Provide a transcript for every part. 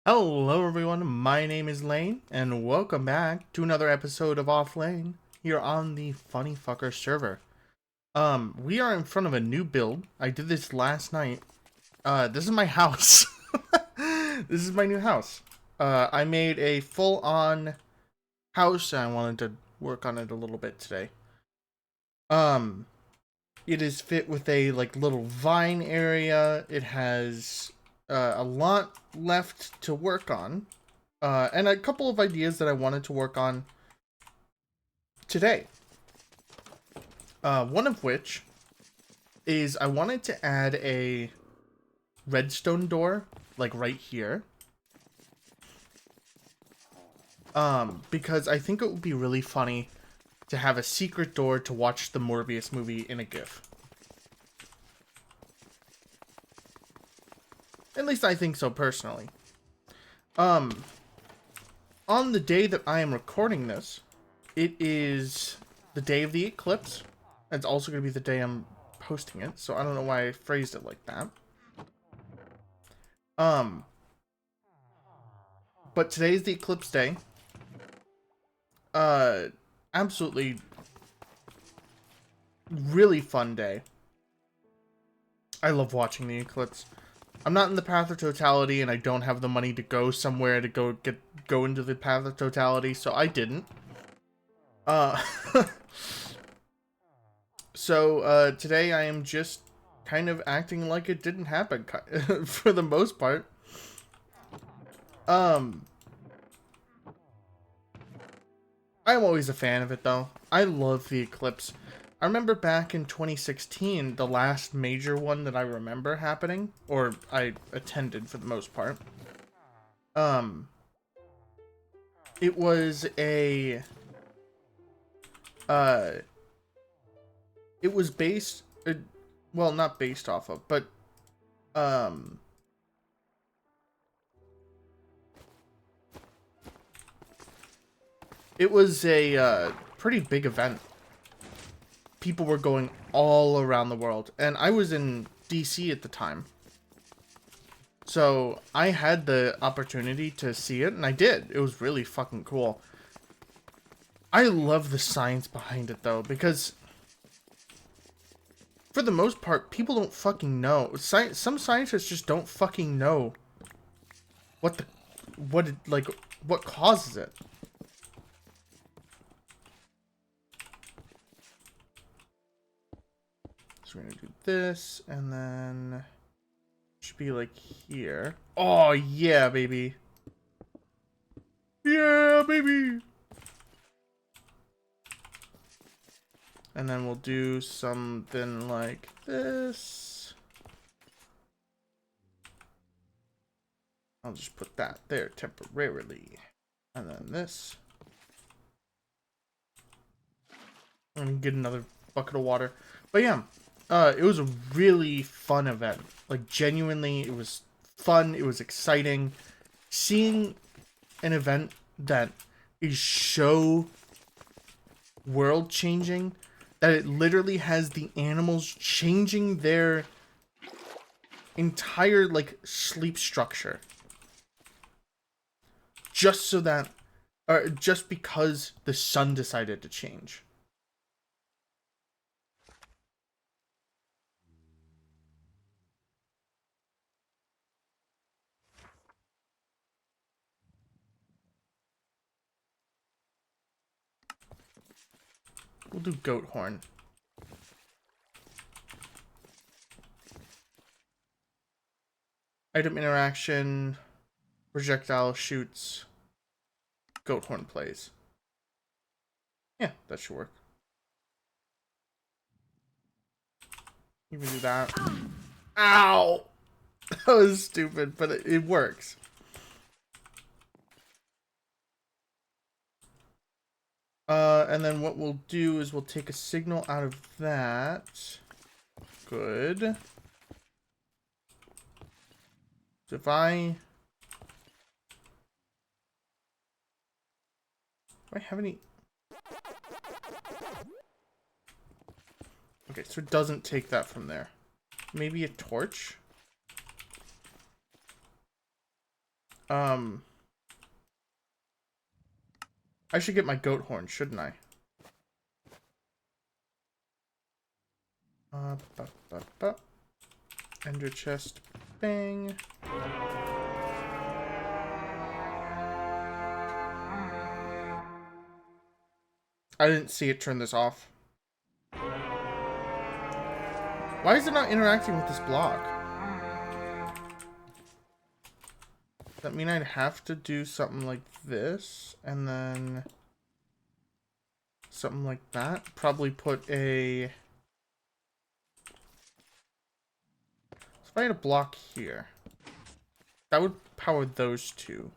Hello everyone, my name is Lane, and welcome back to another episode of OffLaine here on the Funny Fucker server. We are in front of a new build. I did this last night. This is my house. This is my new house. I made a full-on house, and I wanted to work on it a little bit today. Um, it is fit with a, little vine area. It has, a lot left to work on. And a couple of ideas that I wanted to work on today. One of which is I wanted to add a redstone door, like right here. Because I think it would be really funny to have a secret door to watch the Morbius movie in a GIF. At least I think so personally. On the day that I am recording this, it is the day of the eclipse. It's also going to be the day I'm posting it, so I don't know why I phrased it like that. But today's the eclipse day. Absolutely really fun day. I love watching the eclipse. I'm not in the path of totality, and I don't have the money to go somewhere to go into the path of totality, so I didn't. So today I am just kind of acting like it didn't happen for the most part. I'm always a fan of it, though. I love the eclipse. I remember back in 2016, the last major one that I remember happening, or I attended for the most part. It was a, it was based, well, not based off of, but, it was a, pretty big event. People were going all around the world, and I was in DC at the time. So I had the opportunity to see it, and I did. It was really fucking cool. I love the science behind it, though, because for the most part, people don't fucking know. Some scientists just don't fucking know what causes it. So we're gonna do this, and then should be like here. Oh yeah, baby. Yeah, baby. And then we'll do something like this. I'll just put that there temporarily. And then this. I'm gonna get another bucket of water. But yeah, it was a really fun event. Like, genuinely, it was fun. It was exciting. Seeing an event that is so world changing that it literally has the animals changing their entire, like, sleep structure. Just so that, or just because the sun decided to change. We'll do goat horn. Item interaction, projectile shoots, goat horn plays. Yeah, that should work. You can do that. Ow! That was stupid, but it works. And then what we'll do is we'll take a signal out of that. Good. So if I... Do I have any... Okay, so it doesn't take that from there. Maybe a torch? I should get my goat horn, shouldn't I? Ba, ba, ba. Ender chest, bang. I didn't see it turn this off. Why is it not interacting with this block? Does that mean I'd have to do something like this, and then something like that? Probably put a... So if I had a block here, that would power those two.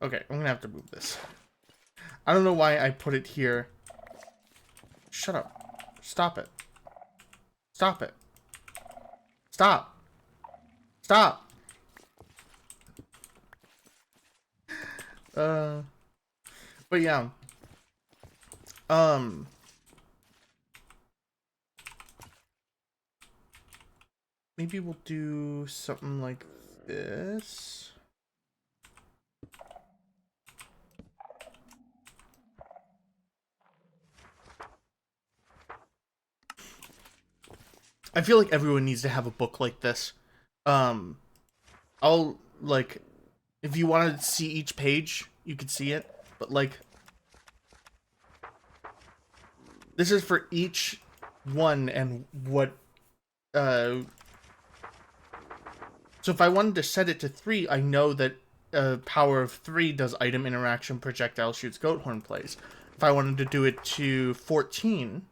Okay, I'm gonna have to move this. I don't know why I put it here. Shut up. Stop it. Stop it. Stop. Stop. But yeah. Maybe we'll do something like this. I feel like everyone needs to have a book like this. I'll, like, if you wanted to see each page, you could see it. But, like, this is for each one and what, so if I wanted to set it to 3, I know that power of 3 does item interaction, projectile shoots, goat horn plays. If I wanted to do it to 14,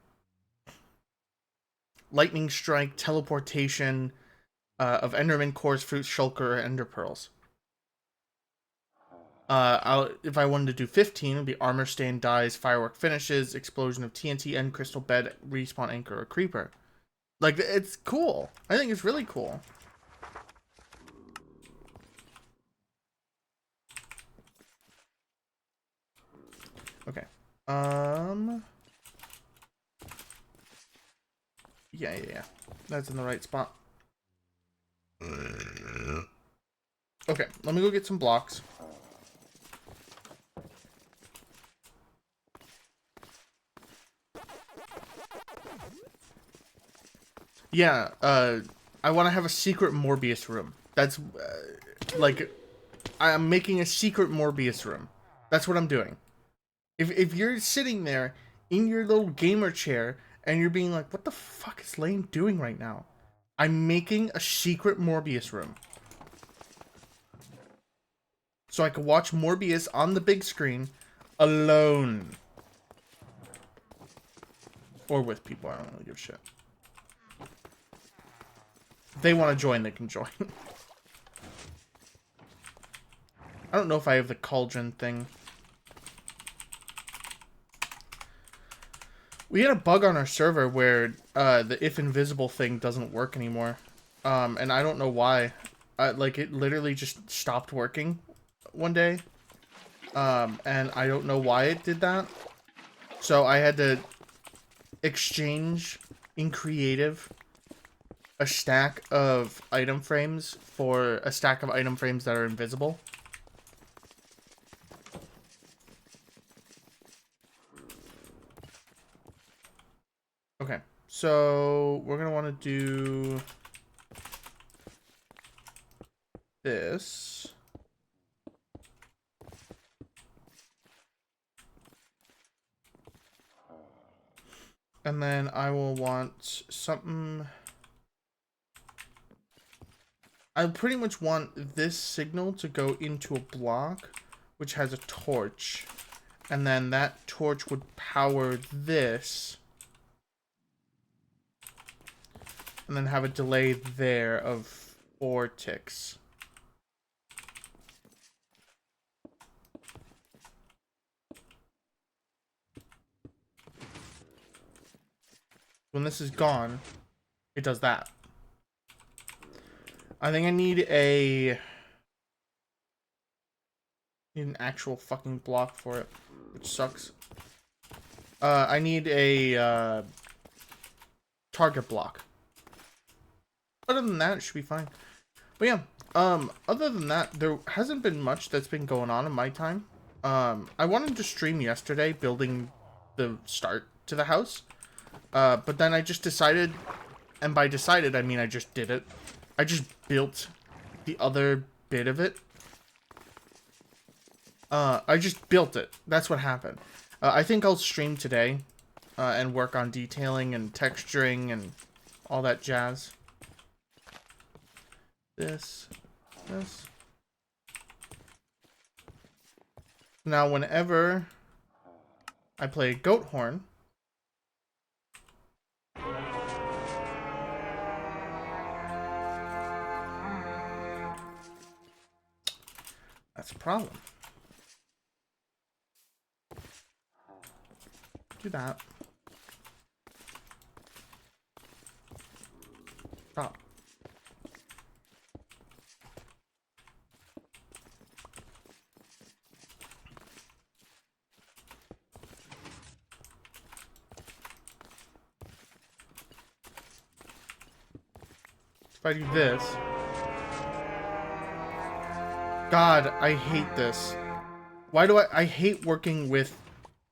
lightning strike, teleportation of enderman cores, fruit shulker, ender pearls. If I wanted to do 15, it'd be armor stand, dies, firework finishes, explosion of TNT, end crystal, bed, respawn anchor, or creeper. Like, it's cool. I think it's really cool. Okay. Yeah. That's in the right spot. Okay, let me go get some blocks. Yeah, I want to have a secret Morbius room. That's, like, I'm making a secret Morbius room. That's what I'm doing. If you're sitting there in your little gamer chair and you're being like, what the fuck is Lane doing right now? I'm making a secret Morbius room. So I can watch Morbius on the big screen alone. Or with people, I don't really give a shit. If they want to join, they can join. I don't know if I have the cauldron thing. We had a bug on our server where the if invisible thing doesn't work anymore. And I don't know why. Like, it literally just stopped working one day. And I don't know why it did that. So I had to exchange in creative a stack of item frames for a stack of item frames that are invisible. Okay, so we're gonna want to do this. And then I will want something. I pretty much want this signal to go into a block, which has a torch. And then that torch would power this. And then have a delay there of 4 ticks. When this is gone, it does that. I think I need an actual fucking block for it, which sucks. I need a target block. Other than that, it should be fine. But yeah, other than that, there hasn't been much that's been going on in my time. I wanted to stream yesterday building the start to the house. But then I just decided, and by decided, I mean I just did it. I just built the other bit of it. I just built it. That's what happened. I think I'll stream today, and work on detailing and texturing and all that jazz. This. Now, whenever I play goat horn, that's a problem. Do that. Stop. If I do this... God, I hate this. Why do I hate working with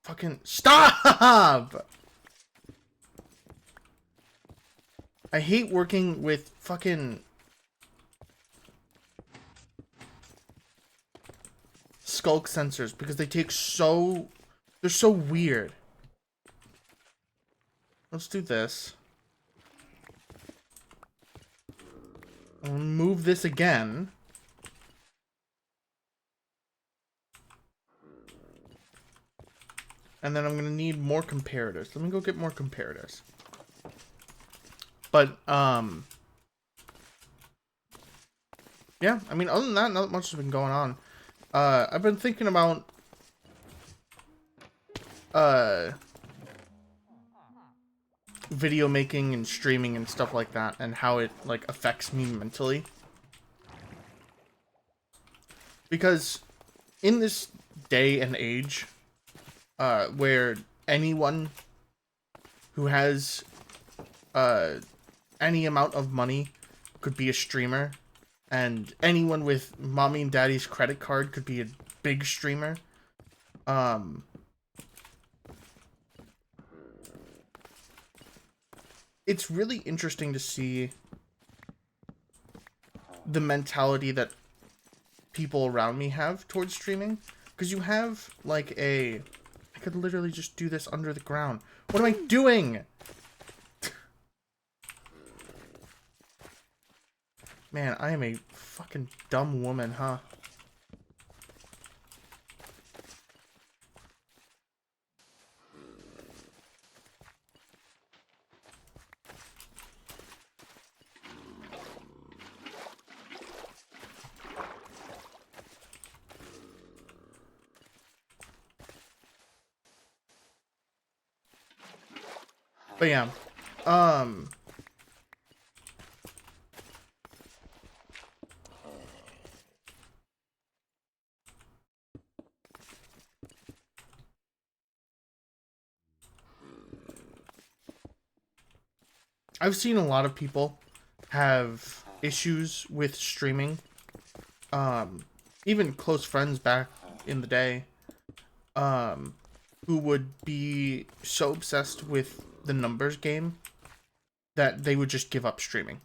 fucking... Stop! I hate working with fucking... sculk sensors because they take so... They're so weird. Let's do this. I'll move this again. And then I'm going to need more comparators. Let me go get more comparators. But, yeah, I mean, other than that, not much has been going on. I've been thinking about, video making and streaming and stuff like that, and how it, like, affects me mentally. Because in this day and age, where anyone who has, any amount of money could be a streamer, and anyone with mommy and daddy's credit card could be a big streamer. It's really interesting to see the mentality that people around me have towards streaming. Because you have, like, I could literally just do this under the ground. What am I doing? Man, I am a fucking dumb woman, huh? But yeah, I've seen a lot of people have issues with streaming. Even close friends back in the day, who would be so obsessed with the numbers game that they would just give up streaming.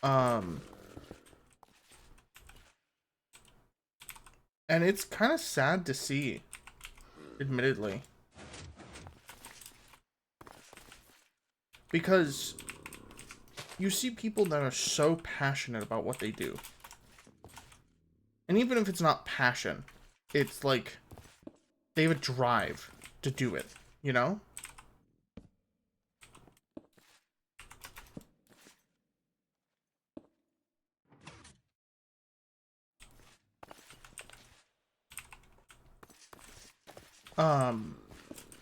And it's kind of sad to see, admittedly. Because you see people that are so passionate about what they do. And even if it's not passion, it's like they have a drive to do it, you know?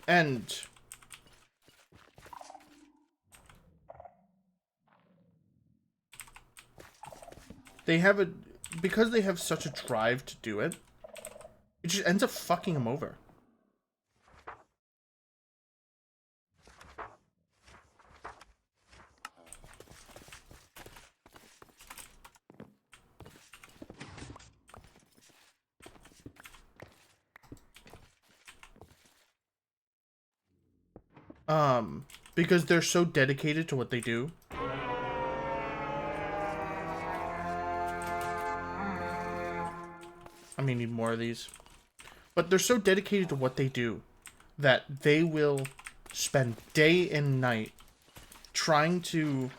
And they have because they have such a drive to do it, it just ends up fucking them over. Because they're so dedicated to what they do. I may need more of these. But they're so dedicated to what they do that they will spend day and night trying to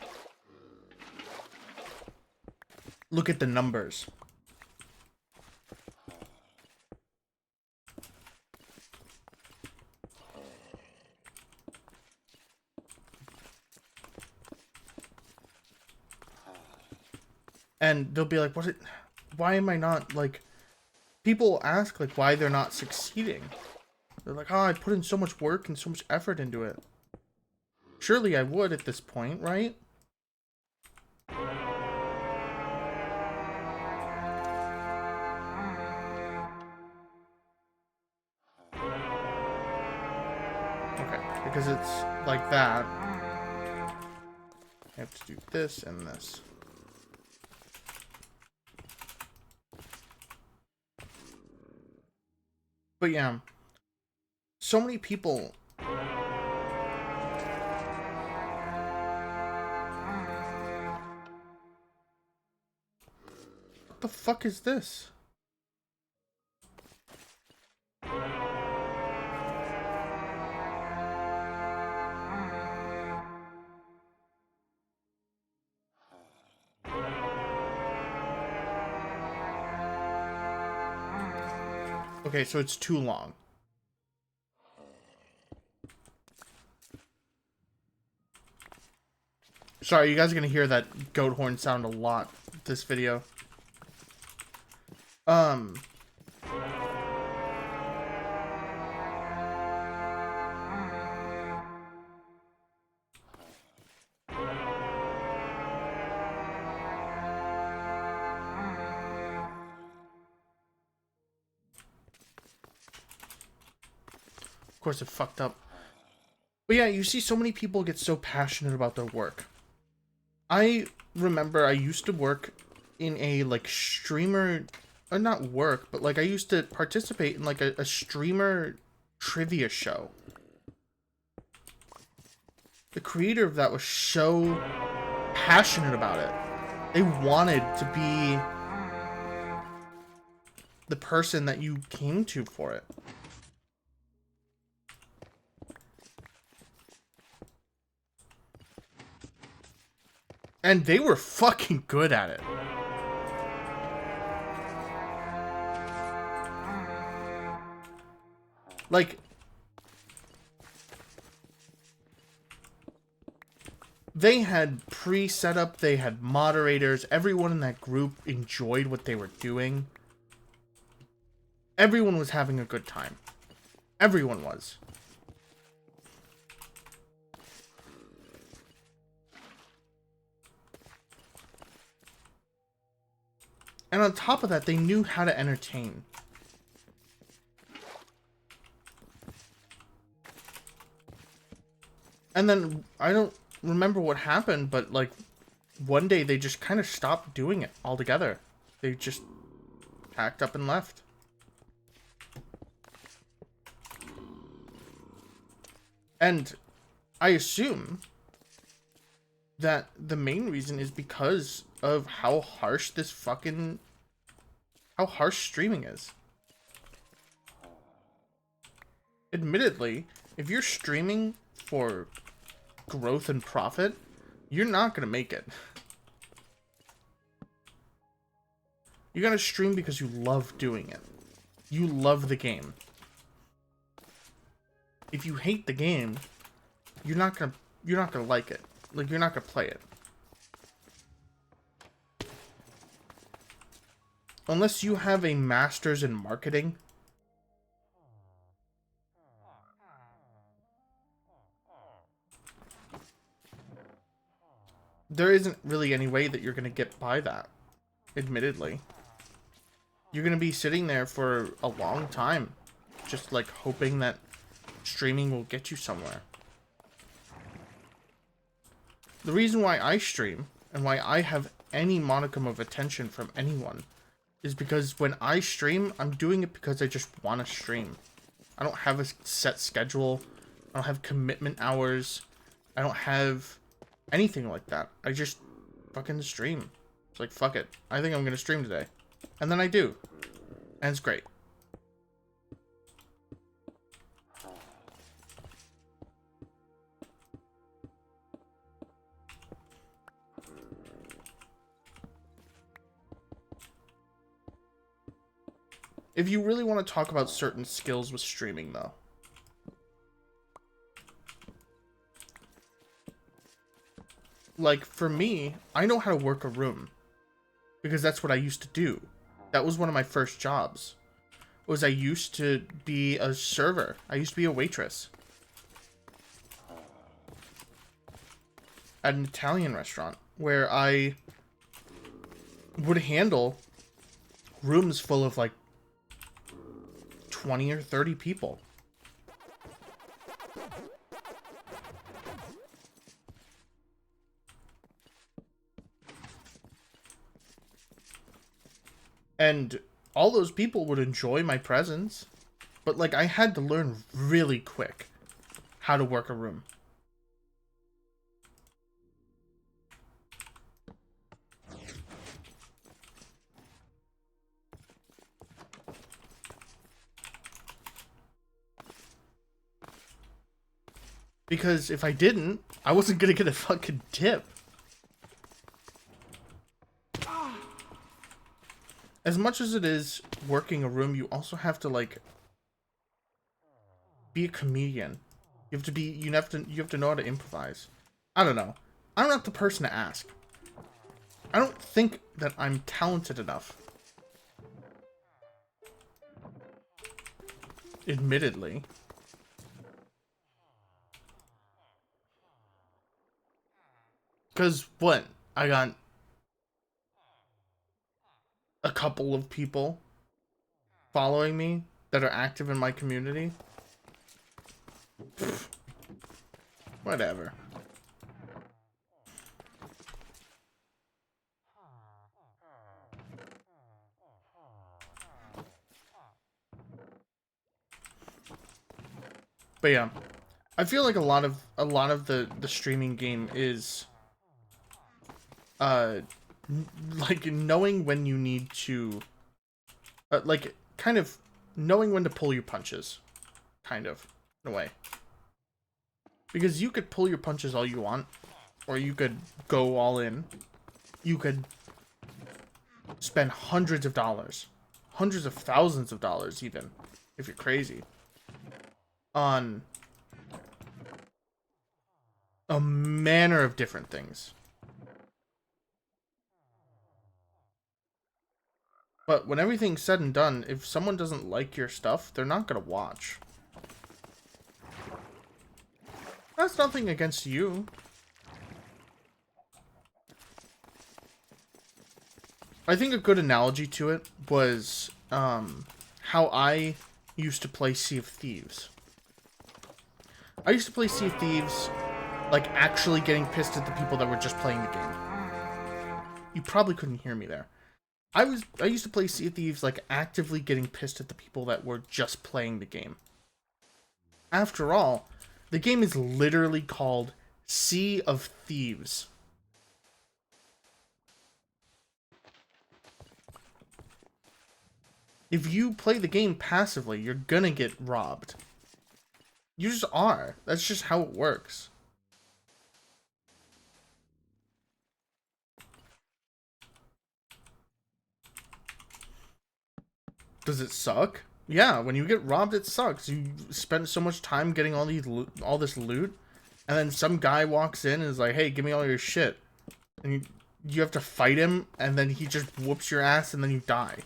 look at the numbers. And they'll be like, why am I not, like, people ask, like, why they're not succeeding. They're like, oh, I put in so much work and so much effort into it. Surely I would at this point, right? Okay, because it's like that. I have to do this and this. But yeah, so many people. What the fuck is this? Okay, so it's too long. Sorry, you guys are gonna hear that goat horn sound a lot this video. Of course it fucked up. But yeah, you see so many people get so passionate about their work. I remember I used to work in a, like, streamer, or not work, but, like, I used to participate in, like, a streamer trivia show. The creator of that was so passionate about it. They wanted to be the person that you came to for it. And they were fucking good at it. Like, they had pre-setup, they had moderators, everyone in that group enjoyed what they were doing. Everyone was having a good time. Everyone was. And on top of that, they knew how to entertain. And then, I don't remember what happened, but, like, one day they just kind of stopped doing it altogether. They just packed up and left. And I assume that the main reason is because of how harsh streaming is. Admittedly, if you're streaming for growth and profit, you're not gonna make it. You gotta stream because you love doing it. You love the game. If you hate the game, you're not gonna like it. Like, you're not gonna play it. Unless you have a master's in marketing. There isn't really any way that you're gonna get by that. Admittedly. You're gonna be sitting there for a long time. Just, like, hoping that streaming will get you somewhere. The reason why I stream, and why I have any modicum of attention from anyone, is because when I stream, I'm doing it because I just want to stream. I don't have a set schedule. I don't have commitment hours. I don't have anything like that. I just fucking stream. It's like, fuck it. I think I'm gonna stream today. And then I do. And it's great. If you really want to talk about certain skills with streaming, though. Like, for me, I know how to work a room. Because that's what I used to do. That was one of my first jobs. Was I used to be a server. I used to be a waitress. At an Italian restaurant. Where I would handle rooms full of, like, 20 or 30 people. And all those people would enjoy my presence. But, like, I had to learn really quick how to work a room. Because if I didn't, I wasn't gonna get a fucking tip. As much as it is working a room, you also have to, like, be a comedian. You have to know how to improvise. I don't know. I'm not the person to ask. I don't think that I'm talented enough. Admittedly. Because, what? I got a couple of people following me that are active in my community. Pfft. Whatever. But yeah, I feel like a lot of the streaming game is like knowing when you need to like kind of knowing when to pull your punches, kind of, in a way. Because you could pull your punches all you want, or you could go all in. You could spend hundreds of dollars, hundreds of thousands of dollars even, if you're crazy, on a manner of different things. But when everything's said and done, if someone doesn't like your stuff, they're not gonna watch. That's nothing against you. I think a good analogy to it was how I used to play Sea of Thieves. I used to play Sea of Thieves, like, actually getting pissed at the people that were just playing the game. You probably couldn't hear me there. I used to play Sea of Thieves, like, actively getting pissed at the people that were just playing the game. After all, the game is literally called Sea of Thieves. If you play the game passively, you're gonna get robbed. You just are. That's just how it works. Does it suck? Yeah, when you get robbed, it sucks. You spend so much time getting all this loot, and then some guy walks in and is like, "Hey, give me all your shit," and you have to fight him, and then he just whoops your ass, and then you die.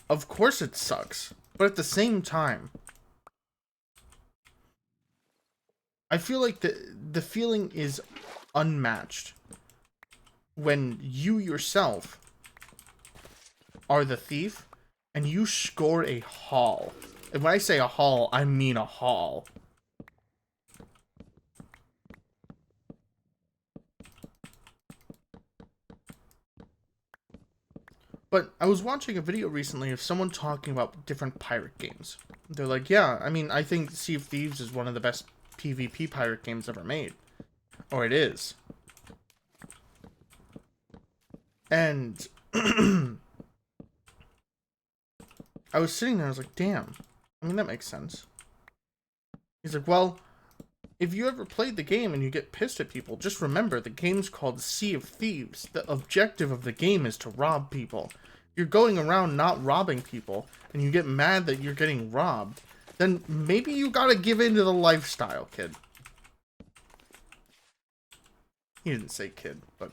Of course it sucks, but at the same time, I feel like the feeling is unmatched when you yourself are the thief and you score a haul. And when I say a haul, I mean a haul. But I was watching a video recently of someone talking about different pirate games. They're like, yeah, I mean, I think Sea of Thieves is one of the best PvP pirate games ever made. Or it is. And I was sitting there, I was like, damn. I mean, that makes sense. He's like, well, if you ever played the game and you get pissed at people, just remember the game's called Sea of Thieves. The objective of the game is to rob people. You're going around not robbing people, and you get mad that you're getting robbed, then maybe you gotta give in to the lifestyle, kid. He didn't say kid, but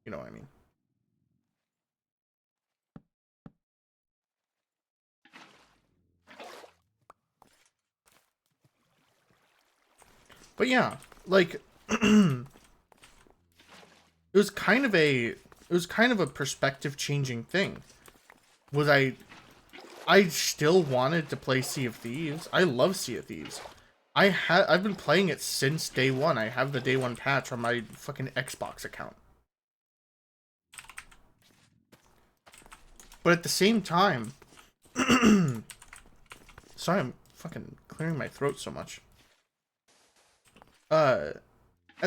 you know what I mean. But yeah, like it was kind of a perspective changing thing. Was I still wanted to play Sea of Thieves. I love Sea of Thieves. I've been playing it since day one. I have the day one patch on my fucking Xbox account. But at the same time, sorry, I'm fucking clearing my throat so much. At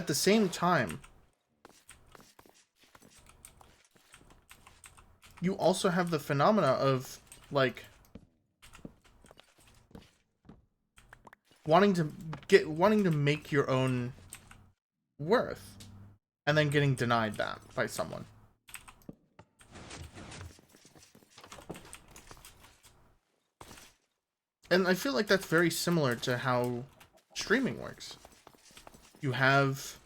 the same time, you also have the phenomena of, like, wanting to make your own worth, and then getting denied that by someone. And I feel like that's very similar to how streaming works. You have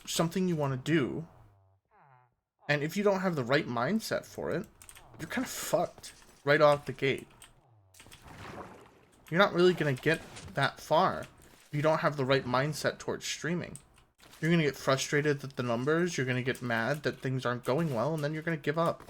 something you want to do, and if you don't have the right mindset for it, you're kind of fucked right off the gate. You're not really going to get that far if you don't have the right mindset towards streaming. You're going to get frustrated at the numbers, you're going to get mad that things aren't going well, and then you're going to give up.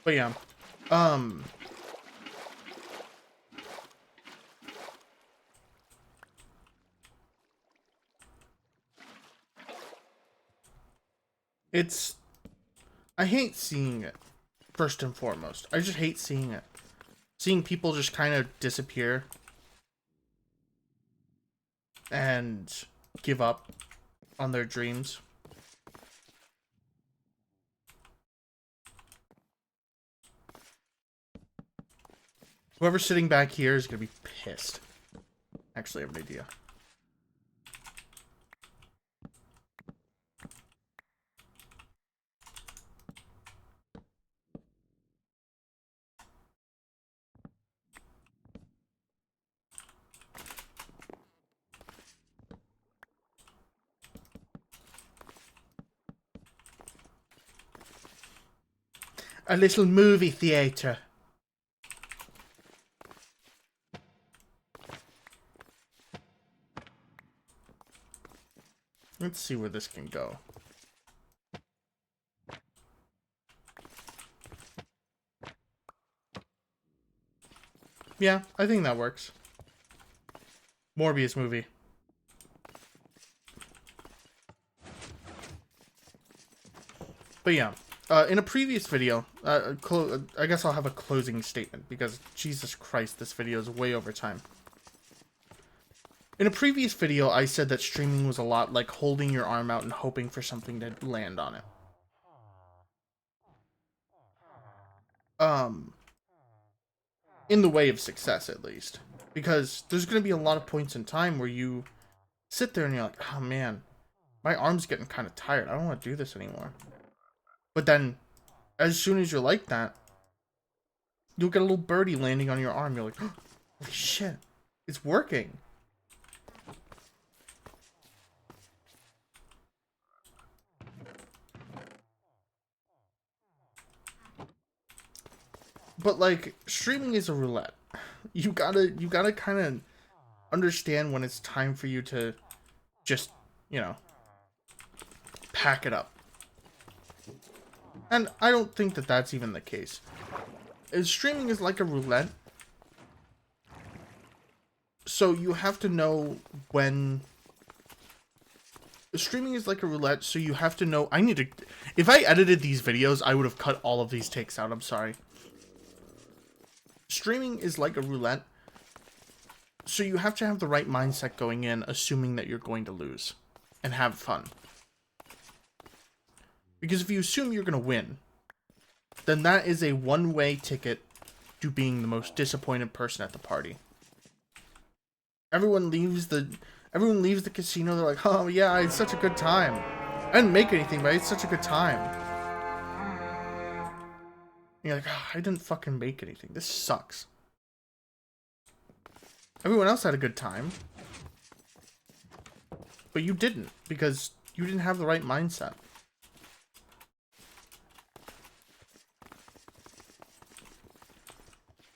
But yeah, I hate seeing it, first and foremost. I just hate seeing it. Seeing people just kind of disappear and give up on their dreams. Whoever's sitting back here is going to be pissed. Actually, I have an idea. A little movie theater. Let's see where this can go. Yeah, I think that works. Morbius movie. But yeah, in a previous video, I guess I'll have a closing statement because Jesus Christ, this video is way over time. In a previous video, I said that streaming was a lot like holding your arm out and hoping for something to land on it. In the way of success, at least. Because there's going to be a lot of points in time where you sit there and you're like, oh man, my arm's getting kind of tired. I don't want to do this anymore. But then, as soon as you're like that, you'll get a little birdie landing on your arm. You're like, oh, holy shit, it's working. But like, streaming is a roulette. You gotta kind of understand when it's time for you to just, you know, pack it up. And I don't think that that's even the case. Streaming is like a roulette. So you have to know when... Streaming is like a roulette, so you have to know... I need to... If I edited these videos, I would have cut all of these takes out. I'm sorry. Streaming is like a roulette. So you have to have the right mindset going in, assuming that you're going to lose. And have fun. Because if you assume you're going to win, then that is a one-way ticket to being the most disappointed person at the party. Everyone leaves the casino, they're like, oh yeah, I had such a good time. I didn't make anything, but I had such a good time. And you're like, oh, I didn't fucking make anything. This sucks. Everyone else had a good time. But you didn't, because you didn't have the right mindset.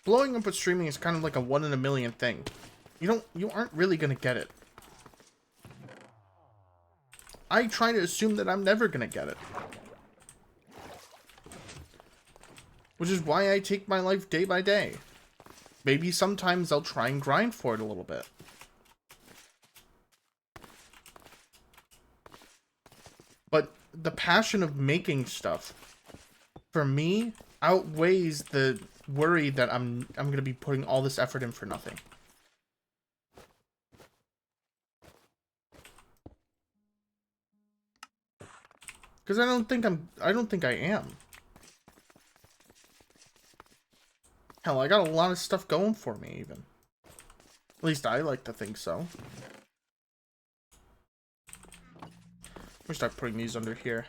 Blowing up with streaming is kind of like a 1 in a million thing. You aren't really gonna get it. I try to assume that I'm never gonna get it. Which is why I take my life day by day. Maybe sometimes I'll try and grind for it a little bit. But the passion of making stuff, for me, outweighs the worry that I'm gonna be putting all this effort in for nothing. Because I don't think I am. Hell, I got a lot of stuff going for me, even. At least I like to think so. We'll start putting these under here.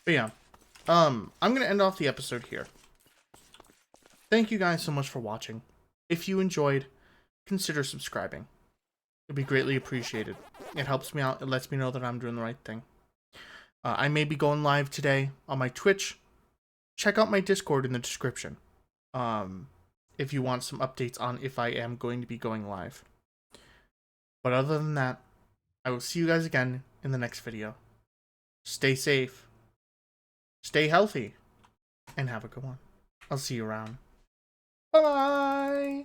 But yeah. I'm gonna end off the episode here. Thank you guys so much for watching. If you enjoyed, consider subscribing. It'd be greatly appreciated. It helps me out. It lets me know that I'm doing the right thing. I may be going live today on my Twitch. Check out my Discord in the description. If you want some updates on if I am going to be going live. But other than that, I will see you guys again in the next video. Stay safe. Stay healthy. And have a good one. I'll see you around. Bye!